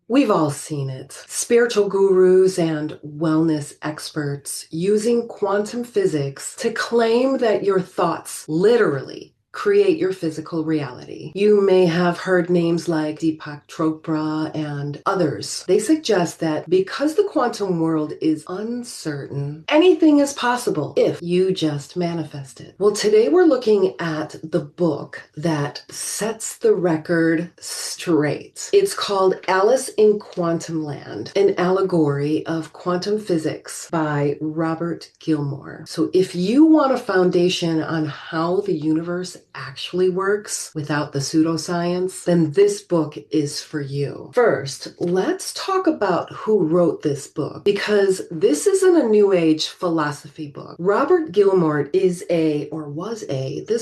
We've all seen it. Spiritual gurus and wellness experts using quantum physics to claim that your thoughts literally create your physical reality. You may have heard names like Deepak Chopra and others. They suggest that because the quantum world is uncertain, anything is possible if you just manifest it. Well, today we're looking at the book that sets the record straight. It's called Alice in Quantumland, an allegory of quantum physics by Robert Gilmore. So if you want a foundation on how the universe actually works without the pseudoscience, then this book is for you. First, let's talk about who wrote this book, because this isn't a New Age philosophy book. Robert Gilmore this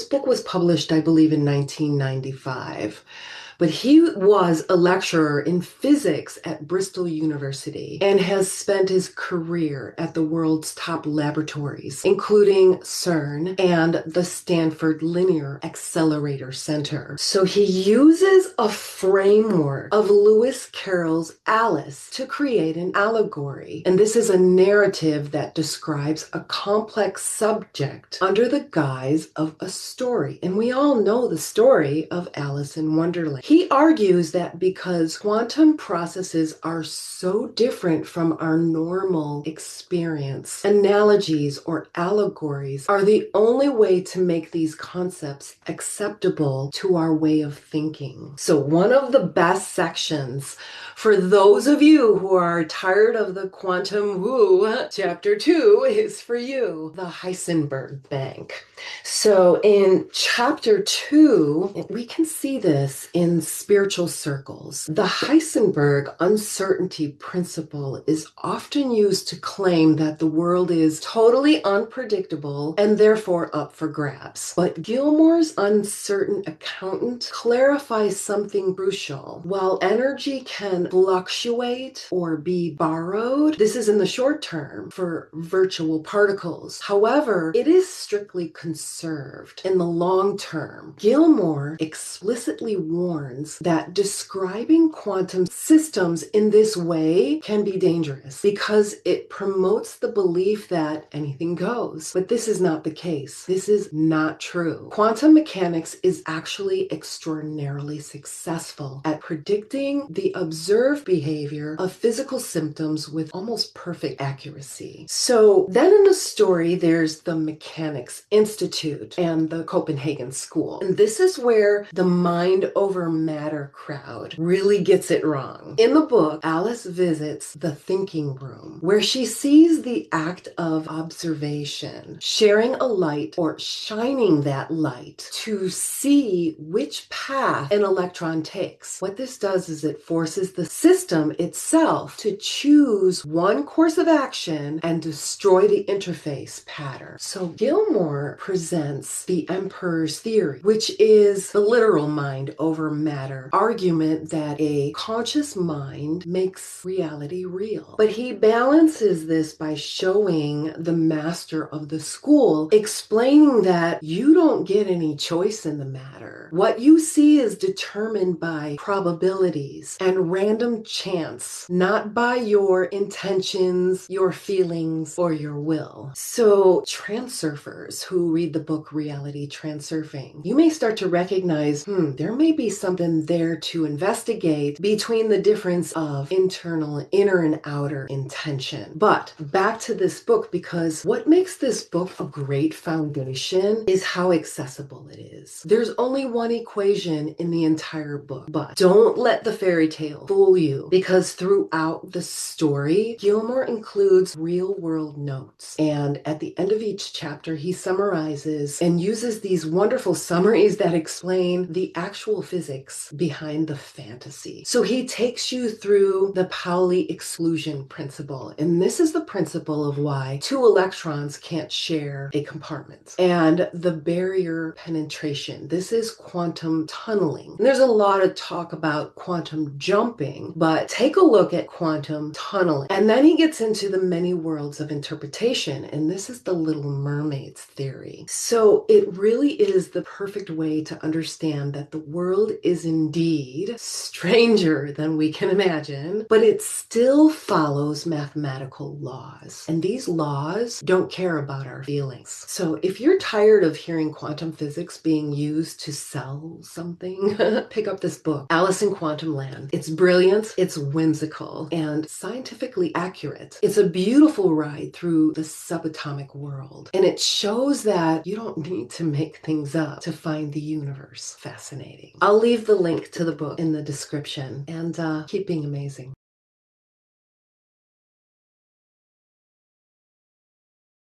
book was published, I believe, in 1995. But he was a lecturer in physics at Bristol University and has spent his career at the world's top laboratories, including CERN and the Stanford Linear Accelerator Center. So he uses a framework of Lewis Carroll's Alice to create an allegory. And this is a narrative that describes a complex subject under the guise of a story. And we all know the story of Alice in Wonderland. He argues that because quantum processes are so different from our normal experience, analogies or allegories are the only way to make these concepts acceptable to our way of thinking. So one of the best sections for those of you who are tired of the quantum woo, chapter 2 is for you, the Heisenberg bank. So in chapter 2, we can see this in spiritual circles. The Heisenberg uncertainty principle is often used to claim that the world is totally unpredictable and therefore up for grabs. But Gilmore's uncertain accountant clarifies something crucial. While energy can fluctuate or be borrowed, this is in the short term for virtual particles. However, it is strictly conserved in the long term. Gilmore explicitly warns that describing quantum systems in this way can be dangerous because it promotes the belief that anything goes. But this is not the case. This is not true. Quantum mechanics is actually extraordinarily successful at predicting the observed behavior of physical symptoms with almost perfect accuracy. So then in the story, there's the Mechanics Institute and the Copenhagen School. And this is where the mind over matter crowd really gets it wrong. In the book, Alice visits the thinking room, where she sees the act of observation, sharing a light or shining that light to see which path an electron takes. What this does is it forces the system itself to choose one course of action and destroy the interface pattern. So Gilmore presents the Emperor's theory, which is the literal mind over matter argument that a conscious mind makes reality real. But he balances this by showing the master of the school, explaining that you don't get any choice in the matter. What you see is determined by probabilities and random chance, not by your intentions, your feelings, or your will. So transurfers who read the book Reality Transurfing, you may start to recognize, there may be something there to investigate between the difference of inner and outer intention. But back to this book, because what makes this book a great foundation is how accessible it is. There's only one equation in the entire book, but don't let the fairy tale fool you, because throughout the story, Gilmore includes real-world notes. And at the end of each chapter, he summarizes and uses these wonderful summaries that explain the actual physics behind the fantasy. So he takes you through the Pauli exclusion principle. And this is the principle of why two electrons can't share a compartment. And the barrier penetration. This is quantum tunneling. And there's a lot of talk about quantum jumping, but take a look at quantum tunneling. And then he gets into the many worlds of interpretation, and this is the Little Mermaid's theory. So it really is the perfect way to understand that the world is indeed stranger than we can imagine, but it still follows mathematical laws. And these laws don't care about our feelings. So if you're tired of hearing quantum physics being used to sell something, pick up this book, Alice in Quantumland. It's brilliant, it's whimsical, and scientifically accurate. It's a beautiful ride through the subatomic world, and it shows that you don't need to make things up to find the universe fascinating. I'll leave the link to the book in the description, and keep being amazing.